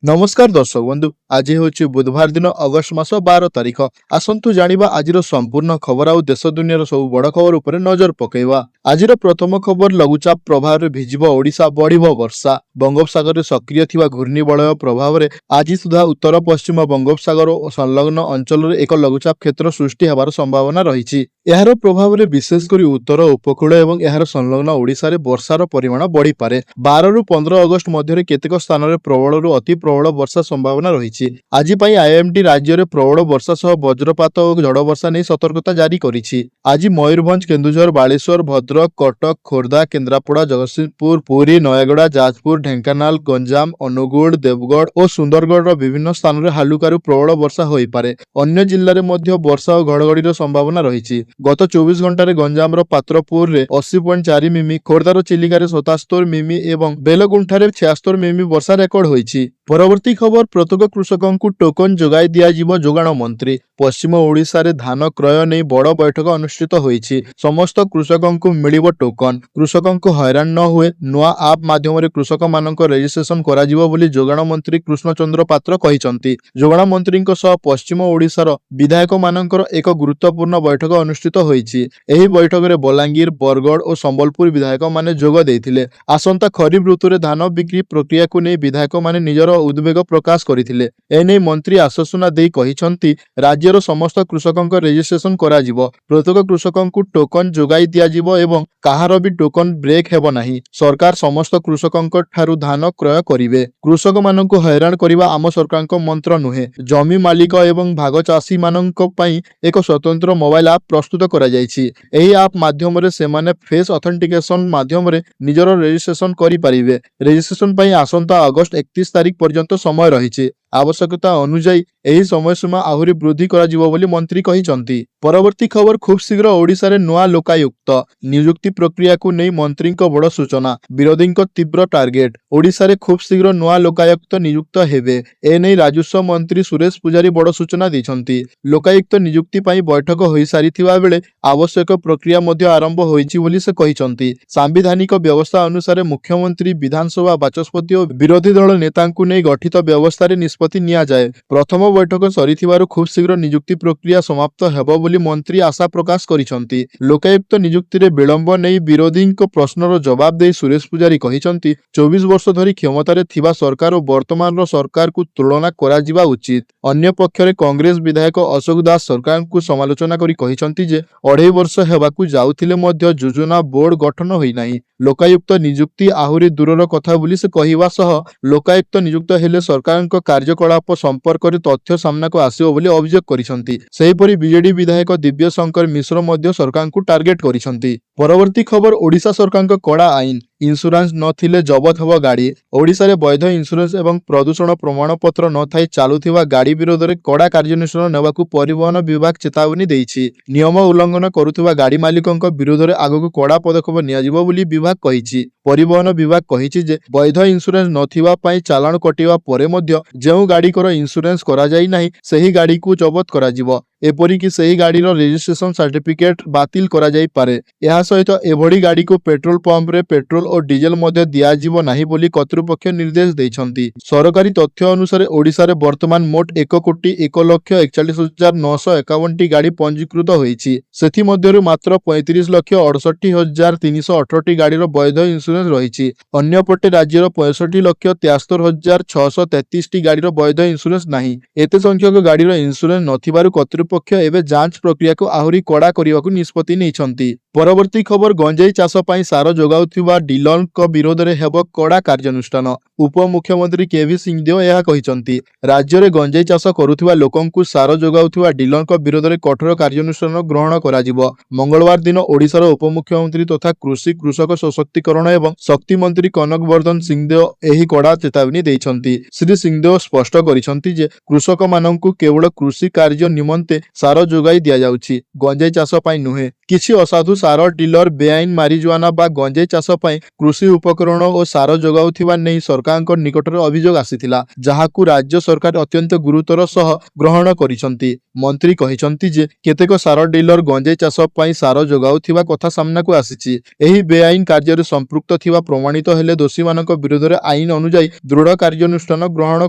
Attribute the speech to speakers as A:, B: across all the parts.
A: नमस्कार दर्शक बंधु आज हूँ बुधवार दिन अगस्ट मास 12 तारिख। आसतु जानिबा आजिर संपूर्ण खबर आउ देश दुनियार सब बड़ खबर उपरे नजर पकेइबा। आजिर प्रथम खबर लघुचाप प्रभाव में भिजिब ओडिशा बढ़िब वर्षा। बंगोपसागर सक्रिय थिबा घूर्णिबलय प्रभाव में आज सुधा उत्तर पश्चिम बंगोपसागर और संलग्न अंचल एक लघुचाप क्षेत्र सृष्टि होबार संभावना रही। यार प्रभाव में विशेषकर उत्तर उपकूल और यार संलग्न ओडिशा रे वर्षार परिमाण बढ़ी पारे। 12 रु 15 अगस्ट मध्य केतेक स्थान में प्रबल रु अति प्रबल वर्षा संभावना रही। आज आईएमडी राज्य में प्रबल वर्षा सह वज्रपात और झड़ वर्षा नहीं सतर्कता जारी करिछि। आज मयूरभंज, केन्दुझर, बालेश्वर, भद्रक, कटक, खोर्धा, केन्द्रापड़ा, जगतसिंहपुर, पुरी, नयगड़ा, जाजपुर, ढेंकानाल, गंजाम, अनुगुल, देवगढ़ और सुंदरगढ़ विभिन्न स्थान में हालुकारु प्रबल वर्षा हो पारे। अन्य जिले में वर्षा और घड़घड़ीर संभावना रही। गत 24 घंटे गंजाम पात्रपुर में 80.4 मिमी, खोर्धार चिलिकार 77 मिमी और बेलगुंठारे 76 मिमी वर्षा रेकर्ड होईछि। परवर्ती खबर प्रत्येक कृषकों को टोकन जोगाई दिया जोगाण मंत्री। पश्चिम ओडिशा रे धान क्रय नहीं बड़ बैठक अनुष्ठित होईछि। समस्त कृषकों को मिलिबो टोकन। कृषकों को हैरान न हुए नुआ आप माध्यम रे कृषक मानक रजिस्ट्रेशन करा जिवो बोली जोगाण मंत्री कृष्णचंद्र पात्र कहिसंती। जोगाण मंत्री सह पश्चिम ओडिशार विधायक मानकर एक गुरुत्वपूर्ण बैठक अनुष्ठित होईछि। एही बैठक रे बलांगीर, बरगढ़ और संबलपुर विधायक माने जोग देथिले। आसंता खरीफ ऋतु रे धान बिक्री प्रक्रिया को नहीं विधायक माने निजर उद्वेग प्रकाश करथिले। एने मंत्री आश्वासना देई कहिसंती राज्यर समस्त कृषकों रजिस्ट्रेशन करा जिवो। प्रत्येक कृषकों को टोकन जोगाई दिया जिवो एवं काहार भी टोकन ब्रेक हेबो नाही। सरकार समस्त कृषकों ठारू धान क्रय करिवे। कृषक मानक हैरान करिवा आम सरकार मंत्र नुहे। जमी मालिक एवं भाग चाषी मानक पई एक स्वतंत्र मोबाइल ऐप प्रस्तुत करा जायछि। एही ऐप माध्यम रे सेमाने फेस ऑथेंटिकेशन माध्यम रे निजर रजिस्ट्रेशन करि परिवे। रजिस्ट्रेशन पई आसंता अगस्त 31 तारिख पर्यंत समय रही। आवश्यकता अनुजाई एही समय सीमा आहुरी वृद्धि करा जिवो बोली मंत्री कहिसंती। परवर्ती खबर खूब शीघ्र ओडिशा रे नुआ लोकायुक्त नियुक्ति प्रक्रिया को नहीं मंत्री बड़ सूचना। विरोधी तीव्र टार्गेट। ओडिशा रे खूब शीघ्र नुआ लोकायुक्त नियुक्त हेबे। ए नहीं राजस्व मंत्री सुरेश पुजारी बड़ सूचना दैछंती। लोकायुक्त नियुक्ति पई बैठक होई सारिथिबा बेले आवश्यक प्रक्रिया मध्य आरंभ होईछि बोली से कहिसंती। सांविधानिक व्यवस्था अनुसार मुख्यमंत्री, विधानसभा बाचस्पति और विरोधी दल नेता को नहीं गठित व्यवस्था रे निष्पत्ति निया जाए। प्रथम बैठक सरिथिबारु खूब शीघ्र नियुक्ति प्रक्रिया समाप्त हेबो बोली मंत्री आशा प्रकाश करिसंती। लोकायुक्त नियुक्ति रे विलंब नहीं विरोधी प्रश्नर जवाब दे सुरेश पुजारी कहिसंती 24 वर्ष धरी क्षमतार थिबा सरकार और वर्तमान सरकार को तुलना करा जिबा उचित। अन्य पक्षरे कांग्रेस विधायक अशोक दास सरकार को समालोचना करी कहिसंती जे 2.5 वर्ष हेबाकू जाउथिले मध्य योजना बोर्ड गठन होई नाही। लोकायुक्त नियुक्ति आहुरी दूरर कथा बोली से कहिबा सह लोकायुक्त नियुक्त हेले सरकार कार्यकलाप संपर्क में तथ्य सामना को आसिबो बोली अभियोग करिसंती। सेहीपरि बीजेडी विधायक दिव्य शंकर मिश्र मध्य सरकार को टार्गेट करिसंती। परवर्ती खबर ओडिशा सरकार कड़ा आईन। इंश्योरेंस नथिले जबत हब गाड़ी। ओडिशा रे वैध इंश्योरेंस एवं प्रदूषण प्रमाणपत्र न थाई चालुथिबा गाड़ी विरोध में कड़ा कार्यानुष्ठान नेबाकू परिवहन विभाग चेतावनी देइछि। नियम उल्लंघन करुथिबा गाड़ी मालिकक विरोध में आगकू कड़ा पदक्षेप नियाजिबो बोली विभाग कहिछि। परिवहन विभाग कहिछि जे वैध इंश्योरेंस नथिबा पई चालान कटिबा परे मध्य जेउ गाड़ी कर इंश्योरेंस करा जाई नाही सेही गाड़ी को जबत करा जिवो। एपरिकी सही गाड़ीर रजिस्ट्रेशन सर्टिफिकेट बातिल करा जाई पारे। यह सहित एभड़ी गाड़ी को पेट्रोल पंप रे पेट्रोल और डीजेल मध्य दियाजिबो नाही बोली कर्तृपक्ष निर्देश दैछंती। सरकारी तथ्य अनुसार ओडिशा रे वर्तमान मोट 1,41,41,951 टी गाड़ी पंजीकृत होईछि। सेथि मध्यरु मात्र 35,68,318 गाड़ीर वैध इंश्योरेंस रहिछि। अन्य पटे राज्यर 65,73,633 टी गाड़ीर वैध इंश्योरेंस नाही। एते संख्यक गाड़ीर इंश्योरेंस नथिबारु कर्तृपक्ष एवं जांच प्रक्रिया को आहुरी कड़ा करने निष्पत्ति नहीं। परवर्ती खबर गंजेई चाष पई सार जोगाउथिबा डीलर विरोध में हेब कड़ा कार्यानुष्ठान। उपमुख्यमंत्री केवी सिंहदेव यह कहिसंती। राज्य में गंजेई चाष करुथिबा लोकन को सार जोगाउथिबा डीलर विरोध में कठोर कार्यानुष्ठान ग्रहण करा जिवो। मंगलवार दिन ओडिशार उपमुख्यमंत्री तथा कृषि कृषक सशक्तिकरण एवं शक्ति मंत्री कनक वर्धन सिंहदेव एही कड़ा चेतावनी दैछंती। श्री सिंहदेव स्पष्ट करिसंती जे कृषक माननकु केवल कृषि कार्य निमंते सार जोगाई दिया जाउछि, गंजेई चाष पई नुहे। किछि असाधु सार डीलर बेआईन मारिजुआना बा गंजेई चाष पई कृषि उपकरण और सार जोगाउथिबा नै सरकारक निकटरे अभियोग आसिथिला, जहाकू राज्य सरकार अत्यंत गुरुतर सह ग्रहण करिसंती। ମନ୍ତ୍ରୀ କହିଛନ୍ତି ଯେ କେତେକ ସାର ଡିଲର ଗଞ୍ଜେଇ ଚାଷ ପାଇଁ ସାର ଯୋଗାଉଥିବା କଥା ସାମ୍ନାକୁ ଆସିଛି। ଏହି ବେଆଇନ କାର୍ଯ୍ୟରେ ସମ୍ପୃକ୍ତ ଥିବା ପ୍ରମାଣିତ ହେଲେ ଦୋଷୀମାନଙ୍କ ବିରୋଧରେ ଆଇନ ଅନୁଯାୟୀ ଦୃଢ଼ କାର୍ଯ୍ୟାନୁଷ୍ଠାନ ଗ୍ରହଣ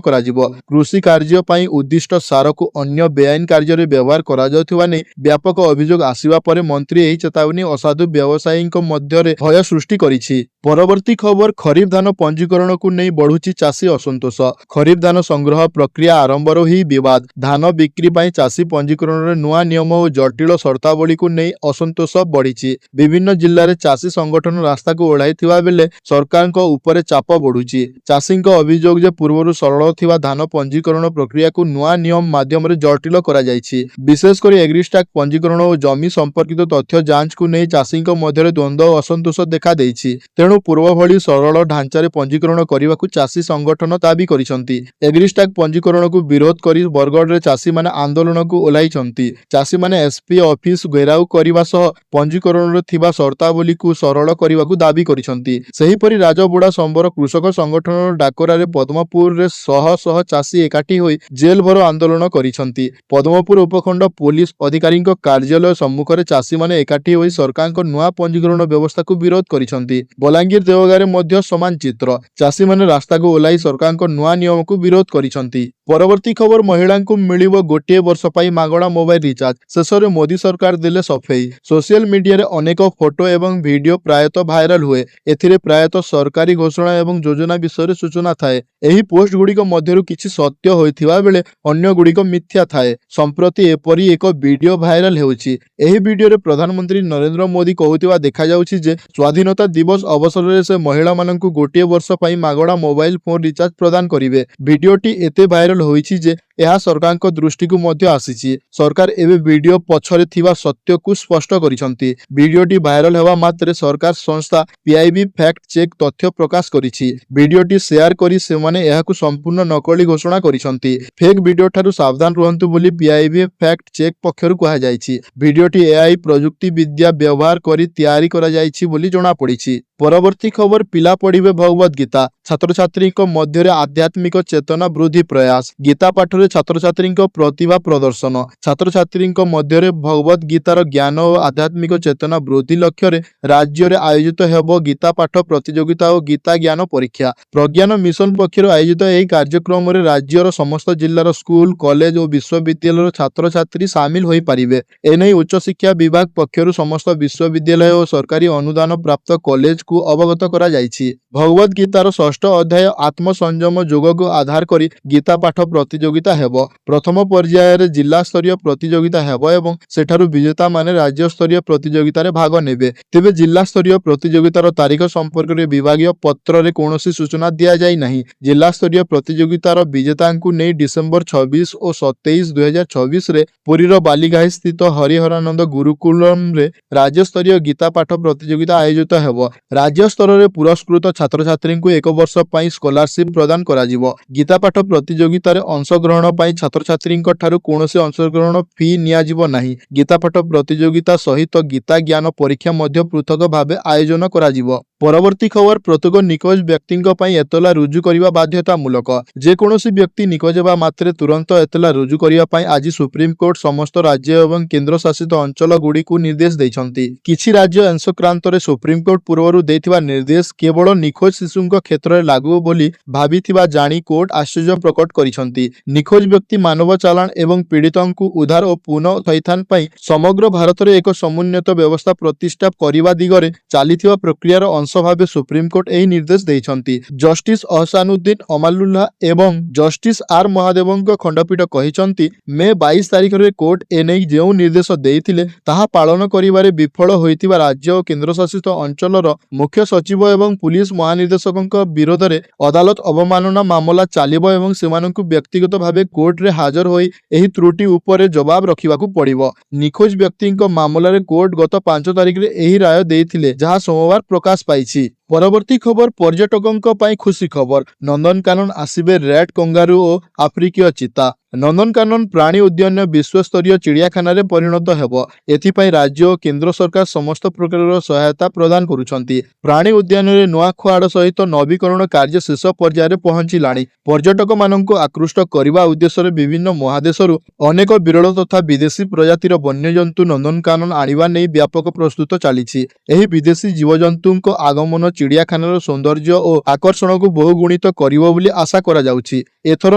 A: କରାଯିବ। କୃଷି କାର୍ଯ୍ୟ ପାଇଁ ଉଦ୍ଦିଷ୍ଟ ସାରକୁ ଅନ୍ୟ ବେଆଇନ କାର୍ଯ୍ୟରେ ବ୍ୟବହାର କରାଯାଉଥିବା ନେଇ ବ୍ୟାପକ ଅଭିଯୋଗ ଆସିବା ପରେ ମନ୍ତ୍ରୀ ଏହି ଚେତାବନୀ ଅସାଧୁ ବ୍ୟବସାୟୀଙ୍କ ମଧ୍ୟରେ ଭୟ ସୃଷ୍ଟି କରିଛି। ପରବର୍ତ୍ତୀ ଖବର, ଖରିଫ ଧାନ ପଞ୍ଜୀକରଣକୁ ନେଇ ବଢୁଛି ଚାଷୀ ଅସନ୍ତୋଷ। ଖରିଫ ଧାନ ସଂଗ୍ରହ ପ୍ରକ୍ରିୟା ଆରମ୍ଭରୁ ହିଁ ବିବାଦ। ଧାନ ବିକ୍ରି ପାଇଁ ଚାଷୀ ପଞ୍ଜୀକରଣରେ ନୂଆ ନିୟମ ଓ ଜଟିଳ ସର୍ତ୍ତାବଳୀକୁ ନେଇ ଅସନ୍ତୋଷ ବଢିଛି। ବିଭିନ୍ନ ଜିଲ୍ଲାରେ ଚାଷୀ ସଂଗଠନ ରାସ୍ତାକୁ ଓହ୍ଲାଇଥିବା ବେଳେ ସରକାରଙ୍କ ଉପରେ ଚାପ ବଢୁଛି। ଚାଷୀଙ୍କ ଅଭିଯୋଗ ଯେ ପୂର୍ବରୁ ସରଳ ଥିବା ଧାନ ପଞ୍ଜୀକରଣ ପ୍ରକ୍ରିୟାକୁ ନୂଆ ନିୟମ ମାଧ୍ୟମରେ ଜଟିଳ କରାଯାଇଛି। ବିଶେଷ କରି ଏଗ୍ରିଷ୍ଟାକ୍ ପଞ୍ଜୀକରଣ ଓ ଜମି ସମ୍ପର୍କିତ ତଥ୍ୟ ଯାଞ୍ଚକୁ ନେଇ ଚାଷୀଙ୍କ ମଧ୍ୟରେ ଦ୍ୱନ୍ଦ୍ୱ ଓ ଅସନ୍ତୋଷ ଦେଖାଦେଇଛି। ତେଣୁ ପୂର୍ବ ଭଳି ସରଳ ଢାଞ୍ଚାରେ ପଞ୍ଜୀକରଣ କରିବାକୁ ଚାଷୀ ସଂଗଠନ ଦାବି କରିଛନ୍ତି। ଏଗ୍ରିଷ୍ଟାକ୍ ପଞ୍ଜୀକରଣକୁ ବିରୋଧ କରି ବରଗଡ଼ରେ ଚାଷୀମାନେ ଆନ୍ଦୋଳନକୁ ଓହ୍ଲାଇଛନ୍ତି। ଚାଷୀମାନେ ଏସ୍ପି ଅଫିସ ଘେରାଉ କରିବା ସହ ପଞ୍ଜୀକରଣରେ ଥିବା ସର୍ତ୍ତାବଳୀକୁ ସରଳ କରିବାକୁ ଦାବି କରିଛନ୍ତି। ସେହିପରି ରାଜବୁଡ଼ା ସମ୍ବର କୃଷକ ସଂଗଠନର ଡାକରାରେ ପଦ୍ମପୁରରେ ଶହ ଶହ ଚାଷୀ ଏକାଠି ହୋଇ ଜେଲ୍ ଭର ଆନ୍ଦୋଳନ କରିଛନ୍ତି। ପଦ୍ମପୁର ଉପଖଣ୍ଡ ପୋଲିସ ଅଧିକାରୀଙ୍କ କାର୍ଯ୍ୟାଳୟ ସମ୍ମୁଖରେ ଚାଷୀମାନେ ଏକାଠି ହୋଇ ସରକାରଙ୍କ ନୂଆ ପଞ୍ଜୀକରଣ ବ୍ୟବସ୍ଥାକୁ ବିରୋଧ କରିଛନ୍ତି। ବଲାଙ୍ଗୀର ଦେଓଗାଁରେ ମଧ୍ୟ ସମାନ ଚିତ୍ର। ଚାଷୀମାନେ ରାସ୍ତାକୁ ଓହ୍ଲାଇ ସରକାରଙ୍କ ନୂଆ ନିୟମକୁ ବିରୋଧ କରିଛନ୍ତି। ପରବର୍ତ୍ତୀ ଖବର, ମହିଳାଙ୍କୁ ମିଳିବ ଗୋଟିଏ ବର୍ଷ ପାଇଁ ମାଗଣା ମୋବାଇଲ ରିଚାର୍ଜ। ଶେଷରେ ମୋଦି ସରକାର ଦେଲେ ସଫେଇ। ସୋସିଆଲ ମିଡିଆରେ ଅନେକ ଫଟୋ ଏବଂ ଭିଡିଓ ପ୍ରାୟତଃ ଭାଇରାଲ ହୁଏ। ଏଥିରେ ପ୍ରାୟତଃ ସରକାରୀ ଘୋଷଣା ଏବଂ ଯୋଜନା ବିଷୟରେ ସୂଚନା ଥାଏ। ଏହି ପୋଷ୍ଟ ଗୁଡ଼ିକ ମଧ୍ୟରୁ କିଛି ସତ୍ୟ ହୋଇଥିବା ବେଳେ ଅନ୍ୟ ଗୁଡ଼ିକ ମିଥ୍ୟା ଥାଏ। ସମ୍ପ୍ରତି ଏପରି ଏକ ଭିଡିଓ ଭାଇରାଲ ହେଉଛି। ଏହି ଭିଡିଓରେ ପ୍ରଧାନମନ୍ତ୍ରୀ ନରେନ୍ଦ୍ର ମୋଦି କହୁଥିବା ଦେଖାଯାଉଛି ଯେ ସ୍ୱାଧୀନତା ଦିବସ ଅବସରରେ ସେ ମହିଳାମାନଙ୍କୁ ଗୋଟିଏ ବର୍ଷ ପାଇଁ ମାଗଣା ମୋବାଇଲ ଫୋନ ରିଚାର୍ଜ ପ୍ରଦାନ କରିବେ। ଭିଡିଓଟି ଏତେ ଭାଇରାଲ ହୋଇଛି ଯେ ଏହା ସରକାରଙ୍କ ଦୃଷ୍ଟିକୁ ମଧ୍ୟ ଆସିଛି। ସରକାର ଏବେ ଭିଡିଓ ପଛରେ ଥିବା ସତ୍ୟକୁ ସ୍ପଷ୍ଟ କରିଛନ୍ତି। ଭିଡିଓଟି ଭାଇରାଲ ହେବା ମାତ୍ରେ ସରକାର ସଂସ୍ଥା PIB ଫ୍ୟାକ୍ଟ ଚେକ୍ ତଥ୍ୟ ପ୍ରକାଶ କରିଛି। ଭିଡିଓଟି ସେୟାର କରି ସେମାନେ ଏହାକୁ ସମ୍ପୂର୍ଣ୍ଣ ନକଲି ଘୋଷଣା କରିଛନ୍ତି। ଫେକ୍ ଭିଡିଓ ଠାରୁ ସାବଧାନ ରୁହନ୍ତୁ ବୋଲି PIB ଫ୍ୟାକ୍ଟ ଚେକ୍ ପକ୍ଷରୁ କୁହାଯାଇଛି। ଭିଡିଓଟି AI ପ୍ରଯୁକ୍ତି ବିଦ୍ୟା ବ୍ୟବହାର କରି ତିଆରି କରାଯାଇଛି ବୋଲି ଜଣାପଡ଼ିଛି। ପରବର୍ତ୍ତୀ ଖବର, ପିଲା ପଢ଼ିବେ ଭଗବତ ଗୀତା। ଛାତ୍ରଛାତ୍ରୀଙ୍କ ମଧ୍ୟରେ ଆଧ୍ୟାତ୍ମିକ ଚେତନା ବୃଦ୍ଧି ପ୍ରୟାସ। ଗୀତା ପାଠରେ ଛାତ୍ରଛାତ୍ରୀଙ୍କ ପ୍ରତିଭା ପ୍ରଦର୍ଶନ। ଛାତ୍ରଛାତ୍ରୀଙ୍କ ମଧ୍ୟରେ ଭଗବତ ଗୀତାର ଜ୍ଞାନ ଓ ଆଧ୍ୟାତ୍ମିକ ଚେତନା ବୃଦ୍ଧି ଲକ୍ଷ୍ୟରେ ରାଜ୍ୟରେ ଆୟୋଜିତ ହେବ ଗୀତା ପାଠ ପ୍ରତିଯୋଗିତା ଓ ଗୀତା ଜ୍ଞାନ ପରୀକ୍ଷା। ପ୍ରଜ୍ଞାନ ମିଶନ ପକ୍ଷରୁ ଆୟୋଜିତ ଏହି କାର୍ଯ୍ୟକ୍ରମରେ ରାଜ୍ୟର ସମସ୍ତ ଜିଲ୍ଲାର ସ୍କୁଲ, କଲେଜ ଓ ବିଶ୍ୱବିଦ୍ୟାଳୟର ଛାତ୍ରଛାତ୍ରୀ ସାମିଲ ହୋଇପାରିବେ। ଏନେଇ ଉଚ୍ଚଶିକ୍ଷା ବିଭାଗ ପକ୍ଷରୁ ସମସ୍ତ ବିଶ୍ୱବିଦ୍ୟାଳୟ ଓ ସରକାରୀ ଅନୁଦାନ ପ୍ରାପ୍ତ କଲେଜକୁ ଅବଗତ କରାଯାଇଛି। ଭଗବତ ଗୀତାର ଷଷ୍ଠ ଅଧ୍ୟାୟ ଆତ୍ମସଂଯମ ଯୋଗକୁ ଆଧାର କରି ଗୀତା ପାଠ ପ୍ରତିଯୋଗିତା ହେବ। ପ୍ରଥମ ପର୍ଯ୍ୟାୟରେ ଜିଲ୍ଲାସ୍ତରୀୟ ପ୍ରତିଯୋଗିତା ହେବ ଏବଂ ସେଠାରୁ ବିଜେତାମାନେ ରାଜ୍ୟସ୍ତରୀୟ ପ୍ରତିଯୋଗିତାରେ ଭାଗ ନେବେ। ତେବେ ଜିଲ୍ଲାସ୍ତରୀୟ ପ୍ରତିଯୋଗିତାର ତାରିଖ ସମ୍ପର୍କରେ ବିଭାଗୀୟ ପତ୍ରରେ କୌଣସି ସୂଚନା ଦିଆଯାଇ ନାହିଁ। ଜିଲ୍ଲାସ୍ତରୀୟ ପ୍ରତିଯୋଗିତାର ବିଜେତାଙ୍କୁ ନେଇ ଡିସେମ୍ବର 26 ଓ 27, 2024ରେ ପୁରୀର ବାଲିଘାଇ ସ୍ଥିତ ହରିହରାନନ୍ଦ ଗୁରୁକୁଳମରେ ରାଜ୍ୟସ୍ତରୀୟ ଗୀତା ପାଠ ପ୍ରତିଯୋଗିତା ଆୟୋଜିତ ହେବ। ରାଜ୍ୟ ସ୍ତରରେ ପୁରସ୍କୃତ ଛାତ୍ରଛାତ୍ରୀଙ୍କୁ ଏକ ବର୍ଷ ପାଇଁ ସ୍କଲାରସିପ୍ ପ୍ରଦାନ କରାଯିବ। ଗୀତା ପାଠ ପ୍ରତିଯୋଗିତାରେ ଅଂଶଗ୍ରହଣ ପାଇଁ ଛାତ୍ରଛାତ୍ରୀଙ୍କ ଠାରୁ କୌଣସି ଅଂଶଗ୍ରହଣ ଫି ନିଆଯିବ ନାହିଁ। ଗୀତା ପାଠ ପ୍ରତିଯୋଗିତା ସହିତ ଗୀତା ଜ୍ଞାନ ପରୀକ୍ଷା ମଧ୍ୟ ପୃଥକ ଭାବେ ଆୟୋଜନ କରାଯିବ। ପରବର୍ତ୍ତୀ ଖବର, ପ୍ରତ୍ୟେକ ନିଖୋଜ ବ୍ୟକ୍ତିଙ୍କ ପାଇଁ ଏତଲା ରୁଜୁ କରିବା ବାଧ୍ୟତାମୂଳକ। ଯେକୌଣସି ବ୍ୟକ୍ତି ନିଖୋଜ ହେବା ମାତ୍ରେ ତୁରନ୍ତ ଏତଲା ରୁଜୁ କରିବା ପାଇଁ ଆଜି ସୁପ୍ରିମକୋର୍ଟ ସମସ୍ତ ରାଜ୍ୟ ଏବଂ କେନ୍ଦ୍ରଶାସିତ ଅଞ୍ଚଳ ଗୁଡ଼ିକୁ ନିର୍ଦ୍ଦେଶ ଦେଇଛନ୍ତି। କିଛି ରାଜ୍ୟ ଏ ସଂକ୍ରାନ୍ତରେ ସୁପ୍ରିମକୋର୍ଟ ପୂର୍ବରୁ ଦେଇଥିବା ନିର୍ଦ୍ଦେଶ କେବଳ ନିଖୋଜ ଶିଶୁଙ୍କ କ୍ଷେତ୍ରରେ ଲାଗୁ ବୋଲି ଭାବିଥିବା ଜାଣି କୋର୍ଟ ଆଶ୍ଚର୍ଯ୍ୟ ପ୍ରକଟ କରିଛନ୍ତି। ନିଖୋଜ ବ୍ୟକ୍ତି ମାନବ ଚାଲାଣ ଏବଂ ପୀଡ଼ିତଙ୍କୁ ଉଦ୍ଧାର ଓ ପୁନଃ ଥଇଥାନ ପାଇଁ ସମଗ୍ର ଭାରତରେ ଏକ ସମନ୍ୱିତ ବ୍ୟବସ୍ଥା ପ୍ରତିଷ୍ଠା କରିବା ଦିଗରେ ଚାଲିଥିବା ପ୍ରକ୍ରିୟାର ଅଂଶ ଭାବେ ସୁପ୍ରିମକୋର୍ଟ ଏହି ନିର୍ଦ୍ଦେଶ ଦେଇଛନ୍ତି। ଜଷ୍ଟିସ ଅହସାନୁଦ୍ଦିନ ଅମାଲୁଲ୍ଲାହ ଏବଂ ଜଷ୍ଟିସ R ମହାଦେବଙ୍କ ଖଣ୍ଡପୀଠ କହିଛନ୍ତି, ମେ 22 ତାରିଖରେ କୋର୍ଟ ଏନେଇ ଯେଉଁ ନିର୍ଦ୍ଦେଶ ଦେଇଥିଲେ ତାହା ପାଳନ କରିବାରେ ବିଫଳ ହୋଇଥିବା ରାଜ୍ୟ ଓ କେନ୍ଦ୍ରଶାସିତ ଅଞ୍ଚଳର ମୁଖ୍ୟ ସଚିବ ଏବଂ ପୁଲିସ ମହାନିର୍ଦ୍ଦେଶକଙ୍କ ବିରୋଧରେ ଅଦାଲତ ଅବମାନନା ମାମଲା ଚାଲିବ ଏବଂ ସେମାନଙ୍କୁ ବ୍ୟକ୍ତିଗତ ଭାବେ କୋର୍ଟରେ ହାଜର ହୋଇ ଏହି ତ୍ରୁଟି ଉପରେ ଜବାବ ରଖିବାକୁ ପଡ଼ିବ। ନିଖୋଜ ବ୍ୟକ୍ତିଙ୍କ ମାମଲାରେ କୋର୍ଟ ଗତ 5 ତାରିଖରେ ଏହି ରାୟ ଦେଇଥିଲେ, ଯାହା ସୋମବାର ପ୍ରକାଶ ପାଇଛି। ପରବର୍ତ୍ତୀ ଖବର ପର୍ଯ୍ୟଟକଙ୍କ ପାଇଁ ଖୁସି ଖବର। ନନ୍ଦନକାନନ ଆସିବେ ରେଡ୍ କଙ୍ଗାରୁ ଓ ଆଫ୍ରିକୀୟ ଚିତା। ନନ୍ଦନକାନନ ପ୍ରାଣୀ ଉଦ୍ୟାନ ବିଶ୍ୱସ୍ତରୀୟ ଚିଡ଼ିଆଖାନାରେ ପରିଣତ ହେବ। ଏଥିପାଇଁ ରାଜ୍ୟ ଓ କେନ୍ଦ୍ର ସରକାର ସମସ୍ତ ପ୍ରକାରର ସହାୟତା ପ୍ରଦାନ କରୁଛନ୍ତି। ପ୍ରାଣୀ ଉଦ୍ୟାନରେ ନୂଆ ଖୁଆଡ଼ ସହିତ ନବୀକରଣ କାର୍ଯ୍ୟ ଶେଷ ପର୍ଯ୍ୟାୟରେ ପହଞ୍ଚିଲାଣି। ପର୍ଯ୍ୟଟକମାନଙ୍କୁ ଆକୃଷ୍ଟ କରିବା ଉଦ୍ଦେଶ୍ୟରେ ବିଭିନ୍ନ ମହାଦେଶରୁ ଅନେକ ବିରଳ ତଥା ବିଦେଶୀ ପ୍ରଜାତିର ବନ୍ୟଜନ୍ତୁ ନନ୍ଦନକାନନ ଆଣିବା ନେଇ ବ୍ୟାପକ ପ୍ରସ୍ତୁତ ଚାଲିଛି। ଏହି ବିଦେଶୀ ଜୀବଜନ୍ତୁଙ୍କ ଆଗମନ ଚିଡ଼ିଆଖାନାର ସୌନ୍ଦର୍ଯ୍ୟ ଓ ଆକର୍ଷଣକୁ ବହୁଗୁଣିତ କରିବ ବୋଲି ଆଶା କରାଯାଉଛି। ଏଥର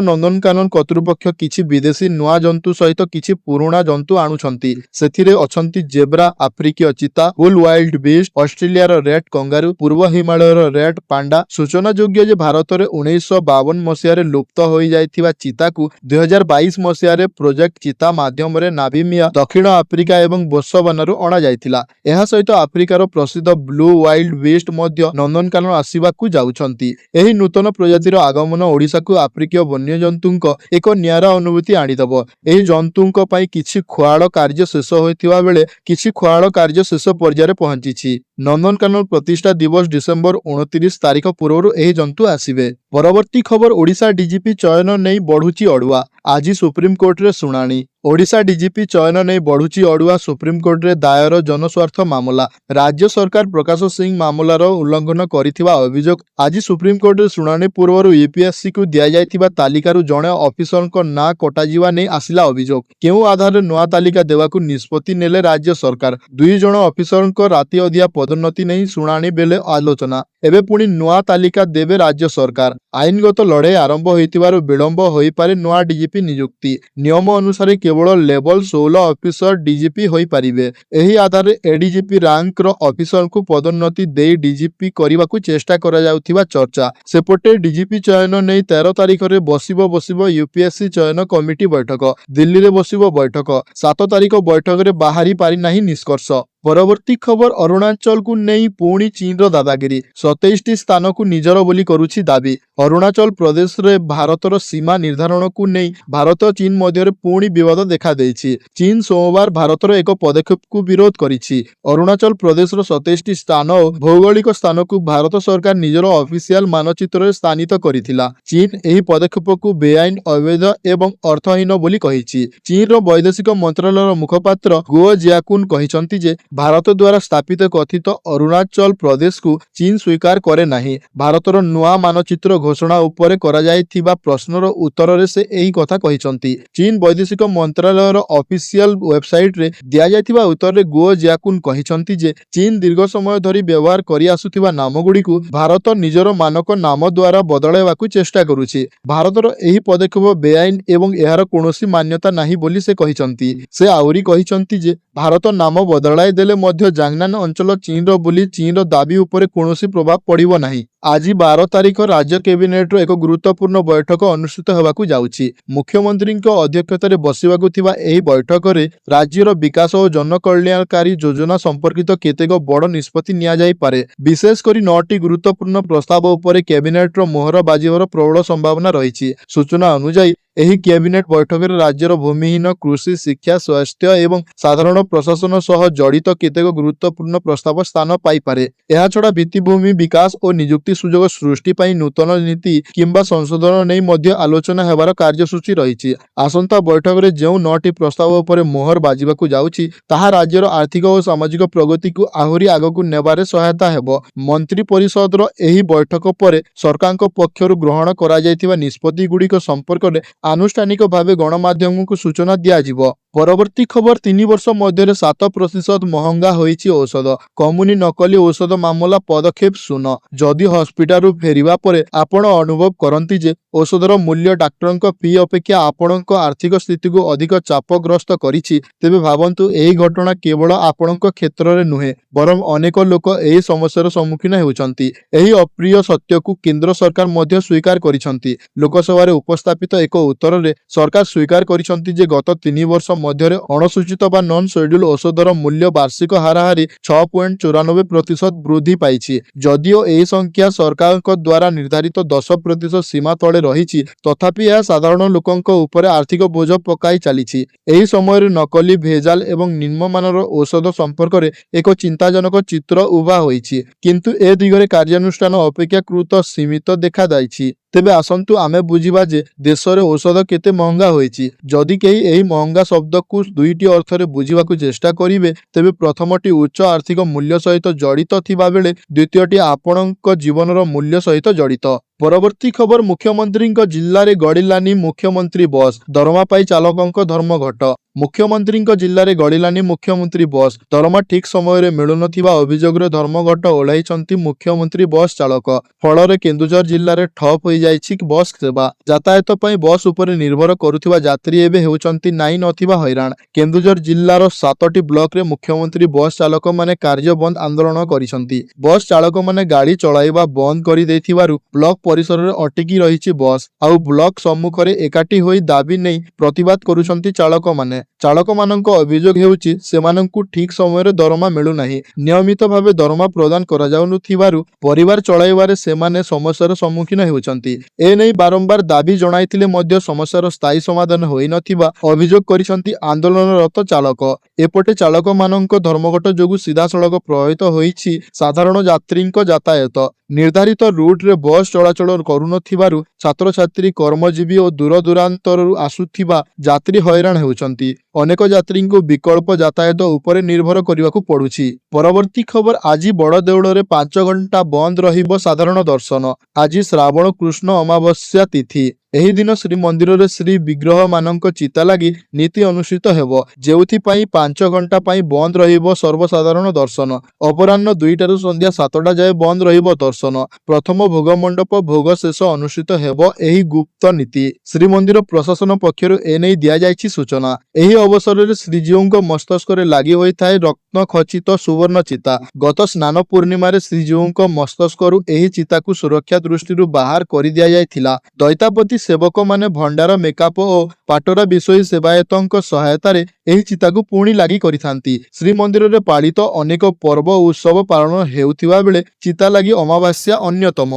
A: ନନ୍ଦନକାନନ କର୍ତ୍ତୃପକ୍ଷ କିଛି ବିଦେଶୀ ନୂଆ ଜନ୍ତୁ ସହିତ କିଛି ପୁରୁଣା ଜନ୍ତୁ ଆଣୁଛନ୍ତି। ସେଥିରେ ଅଛନ୍ତି ଜେବ୍ରା, ଆଫ୍ରିକୀୟ ଚିତା, ବୁଲ୍ ୱାଇଲ୍ଡ ବିଷ୍ଟ, ଅଷ୍ଟ୍ରେଲିଆର ରେଡ୍ କଙ୍ଗାରୁ, ପୂର୍ବ ହିମାଳୟର ରେଡ୍ ପାଣ୍ଡା। ସୂଚନାଯୋଗ୍ୟ ଯେ ଭାରତରେ 1952 ମସିହାରେ ଲୁପ୍ତ ହୋଇଯାଇଥିବା ଚିତାକୁ 2022 ମସିହାରେ ପ୍ରୋଜେକ୍ଟ ଚିତା ମାଧ୍ୟମରେ ନାମିବିଆ, ଦକ୍ଷିଣ ଆଫ୍ରିକା ଏବଂ ବୋତ୍ସୱାନାରୁ ଅଣାଯାଇଥିଲା। ଏହା ସହିତ ଆଫ୍ରିକାର ପ୍ରସିଦ୍ଧ ବ୍ଲୁ ୱାଇଲ୍ଡ ବିଷ୍ଟ ମଧ୍ୟ ନନ୍ଦନକାନନ ଆସିବାକୁ ଯାଉଛନ୍ତି। ଏହି ନୂତନ ପ୍ରଜାତିର ଆଗମନ ଓଡ଼ିଶାକୁ ଆଫ୍ରିକୀୟ ବନ୍ୟଜନ୍ତୁଙ୍କ ଏକ ନିଆରା ଅନୁଭୂତି ଆଣିଦେବ। ଏହି ଜନ୍ତୁଙ୍କ ପାଇଁ କିଛି ଖୁଆଡ଼ କାର୍ଯ୍ୟ ଶେଷ ହୋଇଥିବା ବେଳେ କିଛି ଖୁଆଡ଼ କାର୍ଯ୍ୟ ଶେଷ ପର୍ଯ୍ୟାୟରେ ପହଞ୍ଚିଛି। ନନ୍ଦନକାନନ ପ୍ରତିଷ୍ଠା ଦିବସ ଡିସେମ୍ବର 29 ତାରିଖ ପୂର୍ବରୁ ଏହି ଜନ୍ତୁ ଆସିବେ। ପରବର୍ତ୍ତୀ ଖବର ଓଡ଼ିଶା ଡିଜିପି ଚୟନ ନେଇ ବଢ଼ୁଛି ଅଡ଼ୁଆ। ଆଜି ସୁପ୍ରିମକୋର୍ଟରେ ଶୁଣାଣି। ଓଡ଼ିଶା ଡିଜିପି ଚୟନ ନେଇ ବଢ଼ୁଛି ଅଡ଼ୁଆ। ସୁପ୍ରିମକୋର୍ଟରେ ଦାୟର ଜନସ୍ୱାର୍ଥ ମାମଲା। ରାଜ୍ୟ ସରକାର ପ୍ରକାଶ ସିଂ ମାମଲାର ଉଲ୍ଲଂଘନ କରିଥିବା ଅଭିଯୋଗ। ଆଜି ସୁପ୍ରିମକୋର୍ଟରେ ଶୁଣାଣି ପୂର୍ବରୁ ୟୁପିଏସ୍ସିକୁ ଦିଆଯାଇଥିବା ତାଲିକାରୁ ଜଣେ ଅଫିସରଙ୍କ ନାଁ କଟାଯିବା ନେଇ ଆସିଲା ଅଭିଯୋଗ। କେଉଁ ଆଧାରରେ ନୂଆ ତାଲିକା ଦେବାକୁ ନିଷ୍ପତ୍ତି ନେଲେ ରାଜ୍ୟ ସରକାର? 2 ଜଣ ଅଫିସରଙ୍କ ରାତି ଅଧିଆ ପଦୋନ୍ନତି ନେଇ ଶୁଣାଣି ବେଳେ ଆଲୋଚନା। ଏବେ ପୁଣି ନୂଆ ତାଲିକା ଦେବେ ରାଜ୍ୟ ସରକାର। ଆଇନଗତ ଲଢ଼େଇ ଆରମ୍ଭ ହୋଇଥିବାରୁ ବିଳମ୍ବ ହୋଇପାରେ ନୂଆ ଡିଜିପି ନିଯୁକ୍ତି। ନିୟମ ଅନୁସାରେ କେବଳ ଲେବଲ 16 ଅଫିସର ଡିଜିପି ହୋଇପାରିବେ। ଏହି ଆଧାରରେ ଏଡିଜିପି ରାଙ୍କର ଅଫିସରଙ୍କୁ ପଦୋନ୍ନତି ଦେଇ ଡିଜିପି କରିବାକୁ ଚେଷ୍ଟା କରାଯାଉଥିବା ଚର୍ଚ୍ଚା। ସେପଟେ ଡିଜିପି ଚୟନ ନେଇ 13 ତାରିଖରେ ବସିବ ୟୁପିଏସ୍ସି ଚୟନ କମିଟି ବୈଠକ। ଦିଲ୍ଲୀରେ ବସିବ ବୈଠକ। 7 ତାରିଖ ବୈଠକରେ ବାହାରି ପାରିନାହିଁ ନିଷ୍କର୍ଷ। ପରବର୍ତ୍ତୀ ଖବର ଅରୁଣାଚଳକୁ ନେଇ ପୁଣି ଚୀନର ଦାଦାଗିରି। 27ଟି ସ୍ଥାନକୁ ନିଜର ବୋଲି କରୁଛି ଦାବି। ଅରୁଣାଚଳ ପ୍ରଦେଶରେ ଭାରତର ସୀମା ନିର୍ଦ୍ଧାରଣକୁ ନେଇ ଭାରତ ଓ ଚୀନ ମଧ୍ୟରେ ପୁଣି ବିବାଦ ଦେଖାଦେଇଛି। ଚୀନ ସୋମବାର ଭାରତର ଏକ ପଦକ୍ଷେପକୁ ବିରୋଧ କରିଛି। ଅରୁଣାଚଳ ପ୍ରଦେଶର 27ଟି ସ୍ଥାନ ଓ ଭୌଗୋଳିକ ସ୍ଥାନକୁ ଭାରତ ସରକାର ନିଜର ଅଫିସିଆଲ ମାନଚିତ୍ରରେ ସ୍ଥାନିତ କରିଥିଲା। ଚୀନ ଏହି ପଦକ୍ଷେପକୁ ବେଆଇନ, ଅବୈଧ ଏବଂ ଅର୍ଥହୀନ ବୋଲି କହିଛି। ଚୀନର ବୈଦେଶିକ ମନ୍ତ୍ରଣାଳୟର ମୁଖପାତ୍ର ଗୁଓ ଜିଆକୁନ କହିଛନ୍ତି ଯେ ଭାରତ ଦ୍ୱାରା ସ୍ଥାପିତ କଥିତ ଅରୁଣାଚଳ ପ୍ରଦେଶକୁ ଚୀନ ସ୍ୱୀକାର କରେ ନାହିଁ। ଭାରତର ନୂଆ ମାନଚିତ୍ର ଘୋଷଣା ଉପରେ କରାଯାଇଥିବା ପ୍ରଶ୍ନର ଉତ୍ତରରେ ସେ ଏହି କଥା କହିଛନ୍ତି। ଚୀନ ବୈଦେଶିକ ମନ୍ତ୍ରଣାଳୟର ଅଫିସିଆଲ ୱେବସାଇଟରେ ଦିଆଯାଇଥିବା ଉତ୍ତରରେ ଗୁଓ ଜିଆକୁନ କହିଛନ୍ତି ଯେ ଚୀନ ଦୀର୍ଘ ସମୟ ଧରି ବ୍ୟବହାର କରି ଆସୁଥିବା ନାମଗୁଡ଼ିକୁ ଭାରତ ନିଜର ମାନକ ନାମ ଦ୍ୱାରା ବଦଳାଇବାକୁ ଚେଷ୍ଟା କରୁଛି। ଭାରତର ଏହି ପଦକ୍ଷେପ ବେଆଇନ ଏବଂ ଏହାର କୌଣସି ମାନ୍ୟତା ନାହିଁ ବୋଲି ସେ କହିଛନ୍ତି। ସେ ଆହୁରି କହିଛନ୍ତି ଯେ ଭାରତ ନାମ ବଦଳାଇ ଦେଲେ ମଧ୍ୟ ଜାଙ୍ଗନାନ ଅଞ୍ଚଳ ଚୀନର ବୋଲି ଚୀନର ଦାବି ଉପରେ କୌଣସି ପ୍ରଭାବ ପଡ଼ିବ ନାହିଁ। ଆଜି 12 ତାରିଖ ରାଜ୍ୟ କ୍ୟାବିନେଟର ଏକ ଗୁରୁତ୍ୱପୂର୍ଣ୍ଣ ବୈଠକ ଅନୁଷ୍ଠିତ ହେବାକୁ ଯାଉଛି। ମୁଖ୍ୟମନ୍ତ୍ରୀଙ୍କ ଅଧ୍ୟକ୍ଷତାରେ ବସିବାକୁ ଥିବା ଏହି ବୈଠକରେ ରାଜ୍ୟର ବିକାଶ ଓ ଜନକଲ୍ୟାଣକାରୀ ଯୋଜନା ସମ୍ପର୍କିତ କେତେକ ବଡ଼ ନିଷ୍ପତ୍ତି ନିଆଯାଇପାରେ। ବିଶେଷ କରି 9ଟି ଗୁରୁତ୍ୱପୂର୍ଣ୍ଣ ପ୍ରସ୍ତାବ ଉପରେ କ୍ୟାବିନେଟର ମୋହର ବାଜିବାର ପ୍ରବଳ ସମ୍ଭାବନା ରହିଛି। ସୂଚନା ଅନୁଯାୟୀ ଏହି କ୍ୟାବିନେଟ ବୈଠକରେ ରାଜ୍ୟର ଭୂମିହୀନ, କୃଷି, ଶିକ୍ଷା, ସ୍ୱାସ୍ଥ୍ୟ ଏବଂ ସାଧାରଣ ପ୍ରଶାସନ ସହ ଜଡ଼ିତ କେତେକ ଗୁରୁତ୍ୱପୂର୍ଣ୍ଣ ପ୍ରସ୍ତାବ ସ୍ଥାନ ପାଇପାରେ। ଏହାଛଡ଼ା ଭିତ୍ତିଭୂମି ବିକାଶ ଓ ନିଯୁକ୍ତି ସୁଯୋଗ ସୃଷ୍ଟି ପାଇଁ ନୂତନ ନୀତି କିମ୍ବା ସଂଶୋଧନ ନେଇ ମଧ୍ୟ ଆଲୋଚନା ହେବାର କାର୍ଯ୍ୟସୂଚୀ ରହିଛି। ଆସନ୍ତା ବୈଠକରେ ଯେଉଁ 9ଟି ପ୍ରସ୍ତାବ ଉପରେ ମୋହର ବାଜିବାକୁ ଯାଉଛି ତାହା ରାଜ୍ୟର ଆର୍ଥିକ ଓ ସାମାଜିକ ପ୍ରଗତିକୁ ଆହୁରି ଆଗକୁ ନେବାରେ ସହାୟତା ହେବ। ମନ୍ତ୍ରୀ ପରିଷଦର ଏହି ବୈଠକ ପରେ ସରକାରଙ୍କ ପକ୍ଷରୁ ଗ୍ରହଣ କରାଯାଇଥିବା ନିଷ୍ପତ୍ତିଗୁଡ଼ିକ ସମ୍ପର୍କରେ ଆନୁଷ୍ଠାନିକ ଭାବେ ଗଣମାଧ୍ୟମକୁ ସୂଚନା ଦିଆଯିବ। ପରବର୍ତ୍ତୀ ଖବର 3 ବର୍ଷ ମଧ୍ୟରେ 7% ମହଙ୍ଗା ହୋଇଛି ଔଷଧ। କମୁନି ନକଲି ଔଷଧ ମାମଲା ପଦକ୍ଷେପ ଶୂନ। ଯଦି ହସ୍ପିଟାଲରୁ ଫେରିବା ପରେ ଆପଣ ଅନୁଭବ କରନ୍ତି ଯେ ଔଷଧର ମୂଲ୍ୟ ଡାକ୍ତରଙ୍କ ଫି ଅପେକ୍ଷା ଆପଣଙ୍କ ଆର୍ଥିକ ସ୍ଥିତିକୁ ଅଧିକ ଚାପଗ୍ରସ୍ତ କରିଛି, ତେବେ ଭାବନ୍ତୁ ଏହି ଘଟଣା କେବଳ ଆପଣଙ୍କ କ୍ଷେତ୍ରରେ ନୁହେଁ, ବରଂ ଅନେକ ଲୋକ ଏହି ସମସ୍ୟାର ସମ୍ମୁଖୀନ ହେଉଛନ୍ତି। ଏହି ଅପ୍ରିୟ ସତ୍ୟକୁ କେନ୍ଦ୍ର ସରକାର ମଧ୍ୟ ସ୍ୱୀକାର କରିଛନ୍ତି। ଲୋକସଭାରେ ଉପସ୍ଥାପିତ ଏକ ଉତ୍ତରରେ ସରକାର ସ୍ୱୀକାର କରିଛନ୍ତି ଯେ ଗତ 3 ବର୍ଷ ମଧ୍ୟରେ ଅଣସୂଚିତ ବା ନନ୍ ସେଡ୍ୟୁଲ୍ ଔଷଧର ମୂଲ୍ୟ ବାର୍ଷିକ ହାରାହାରି 6.94% ବୃଦ୍ଧି ପାଇଛି। ଯଦିଓ ଏହି ସଂଖ୍ୟା ସରକାରଙ୍କ ଦ୍ୱାରା ନିର୍ଦ୍ଧାରିତ 10% ସୀମା ତଳେ ରହିଛି, ତଥାପି ଏହା ସାଧାରଣ ଲୋକଙ୍କ ଉପରେ ଆର୍ଥିକ ବୋଝ ପକାଇ ଚାଲିଛି। ଏହି ସମୟରେ ନକଲି, ଭେଜାଲ ଏବଂ ନିମ୍ନମାନର ଔଷଧ ସମ୍ପର୍କରେ ଏକ ଚିନ୍ତାଜନକ ଚିତ୍ର ଉଭା ହୋଇଛି, କିନ୍ତୁ ଏ ଦିଗରେ କାର୍ଯ୍ୟାନୁଷ୍ଠାନ ଅପେକ୍ଷାକୃତ ସୀମିତ ଦେଖାଯାଇଛି। ତେବେ ଆସନ୍ତୁ ଆମେ ବୁଝିବା ଯେ ଦେଶରେ ଔଷଧ କେତେ ମହଙ୍ଗା ହୋଇଛି। ଯଦି କେହି ଏହି ମହଙ୍ଗା ଶବ୍ଦକୁ ଦୁଇଟି ଅର୍ଥରେ ବୁଝିବାକୁ ଚେଷ୍ଟା କରିବେ, ତେବେ ପ୍ରଥମଟି ଉଚ୍ଚ ଆର୍ଥିକ ମୂଲ୍ୟ ସହିତ ଜଡ଼ିତ ଥିବାବେଳେ ଦ୍ୱିତୀୟଟି ଆପଣଙ୍କ ଜୀବନର ମୂଲ୍ୟ ସହିତ ଜଡ଼ିତ। ପରବର୍ତ୍ତୀ ଖବର, ମୁଖ୍ୟମନ୍ତ୍ରୀଙ୍କ ଜିଲ୍ଲାରେ ଗଡ଼ିଲାନି ମୁଖ୍ୟମନ୍ତ୍ରୀ ବସ୍, ଦରମା ପାଇ ଚାଳକଙ୍କ ଧର୍ମଘଟ। ମୁଖ୍ୟମନ୍ତ୍ରୀଙ୍କ ଜିଲ୍ଲାରେ ଗଡ଼ିଲାନି ମୁଖ୍ୟମନ୍ତ୍ରୀ ବସ୍, ଦରମା ଠିକ୍ ସମୟରେ ମିଳୁନଥିବା ଅଭିଯୋଗରେ ଧର୍ମଘଟ ଓହ୍ଲାଇଛନ୍ତି ମୁଖ୍ୟମନ୍ତ୍ରୀ ବସ୍ ଚାଳକ। ଫଳରେ କେନ୍ଦୁଝର ଜିଲ୍ଲାରେ ଠପ୍ ହୋଇଯାଇଛି ବସ୍ ସେବା। ଯାତାୟାତ ପାଇଁ ବସ୍ ଉପରେ ନିର୍ଭର କରୁଥିବା ଯାତ୍ରୀ ଏବେ ହେଉଛନ୍ତି ନାଇଁ ନଥିବା ହଇରାଣ। କେନ୍ଦୁଝର ଜିଲ୍ଲାର 7ଟି ବ୍ଲକରେ ମୁଖ୍ୟମନ୍ତ୍ରୀ ବସ୍ ଚାଳକମାନେ କାର୍ଯ୍ୟ ବନ୍ଦ ଆନ୍ଦୋଳନ କରିଛନ୍ତି। ବସ୍ ଚାଳକମାନେ ଗାଡ଼ି ଚଳାଇବା ବନ୍ଦ କରିଦେଇଥିବାରୁ ବ୍ଲକ ପରିସରରେ ଅଟକି ରହିଛି ବସ୍। ଆଉ ବ୍ଲକ ସମ୍ମୁଖରେ ଏକାଠି ହୋଇ ଦାବି ନେଇ ପ୍ରତିବାଦ କରୁଛନ୍ତି ଚାଳକମାନେ। ଚାଳକମାନଙ୍କ ଅଭିଯୋଗ ହେଉଛି ସେମାନଙ୍କୁ ଠିକ୍ ସମୟରେ ଦରମା ମିଳୁନାହିଁ। ନିୟମିତ ଭାବେ ଦରମା ପ୍ରଦାନ କରାଯାଉନଥିବାରୁ ପରିବାର ଚଳାଇବାରେ ସେମାନେ ସମସ୍ୟାର ସମ୍ମୁଖୀନ ହେଉଛନ୍ତି। ଏନେଇ ବାରମ୍ବାର ଦାବି ଜଣାଇଥିଲେ ମଧ୍ୟ ସମସ୍ୟାର ସ୍ଥାୟୀ ସମାଧାନ ହୋଇନଥିବା ଅଭିଯୋଗ କରିଛନ୍ତି ଆନ୍ଦୋଳନରତ ଚାଳକ। ଏପଟେ ଚାଳକମାନଙ୍କ ଧର୍ମଘଟ ଯୋଗୁଁ ସିଧାସଳଖ ପ୍ରଭାବିତ ହୋଇଛି ସାଧାରଣ ଯାତ୍ରୀଙ୍କ ଯାତାୟାତ। ନିର୍ଦ୍ଧାରିତ ରୁଟ୍ରେ ବସ୍ ଚଳାଚଳ କରୁନଥିବାରୁ ଛାତ୍ରଛାତ୍ରୀ, କର୍ମଜୀବୀ ଓ ଦୂରଦୂରାନ୍ତରରୁ ଆସୁଥିବା ଯାତ୍ରୀ ହଇରାଣ ହେଉଛନ୍ତି। ଅନେକ ଯାତ୍ରୀଙ୍କୁ ବିକଳ୍ପ ଯାତାୟାତ ଉପରେ ନିର୍ଭର କରିବାକୁ ପଡୁଛି। ପରବର୍ତ୍ତୀ ଖବର, ଆଜି ବଡ଼ଦେଉଳରେ 5 ଘଣ୍ଟା ବନ୍ଦ ରହିବ ସାଧାରଣ ଦର୍ଶନ। ଆଜି ଶ୍ରାବଣ କୃଷ୍ଣ ଅମାବସ୍ୟା ତିଥି। ଏହି ଦିନ ଶ୍ରୀମନ୍ଦିରରେ ଶ୍ରୀ ବିଗ୍ରହମାନଙ୍କ ଚିତା ଲାଗି ନୀତି ଅନୁଷ୍ଠିତ ହେବ, ଯେଉଁଥିପାଇଁ 5 ଘଣ୍ଟା ପାଇଁ ବନ୍ଦ ରହିବ ସର୍ବସାଧାରଣ ଦର୍ଶନ। ଅପରାହ୍ନ 2ଟାରୁ ସନ୍ଧ୍ୟା 7ଟା ଯାଏ ବନ୍ଦ ରହିବ ଦର୍ଶନ। ପ୍ରଥମ ଭୋଗ ମଣ୍ଡପ ଭୋଗ ଶେଷ ଅନୁଷ୍ଠିତ ହେବ ଏହି ଗୁପ୍ତ ନୀତି। ଶ୍ରୀମନ୍ଦିର ପ୍ରଶାସନ ପକ୍ଷରୁ ଏନେଇ ଦିଆଯାଇଛି ସୂଚନା। ଏହି ଅବସରରେ ଶ୍ରୀଜୀଉଙ୍କ ମସ୍ତକରେ ଲାଗି ହୋଇଥାଏ ରତ୍ନ ଖଚିତ ସୁବର୍ଣ୍ଣ ଚିତା। ଗତ ସ୍ନାନ ପୂର୍ଣ୍ଣିମାରେ ଶ୍ରୀଜୀଉଙ୍କ ମସ୍ତକରୁ ଏହି ଚିତାକୁ ସୁରକ୍ଷା ଦୃଷ୍ଟିରୁ ବାହାର କରିଦିଆଯାଇଥିଲା। ଦଇତାପତି ସେବକମାନେ ଭଣ୍ଡାର, ମେକାପ ଓ ପାଟରା ବିଷୋଇ ସେବାୟତଙ୍କ ସହାୟତାରେ ଏହି ଚିତାକୁ ପୁଣି ଲାଗି କରିଥାନ୍ତି। ଶ୍ରୀମନ୍ଦିରରେ ପାଳିତ ଅନେକ ପର୍ବ ଓ ଉତ୍ସବ ପାଳନ ହେଉଥିବା ବେଳେ ଚିତା ଲାଗି ଅମାବାସ୍ୟା ଅନ୍ୟତମ।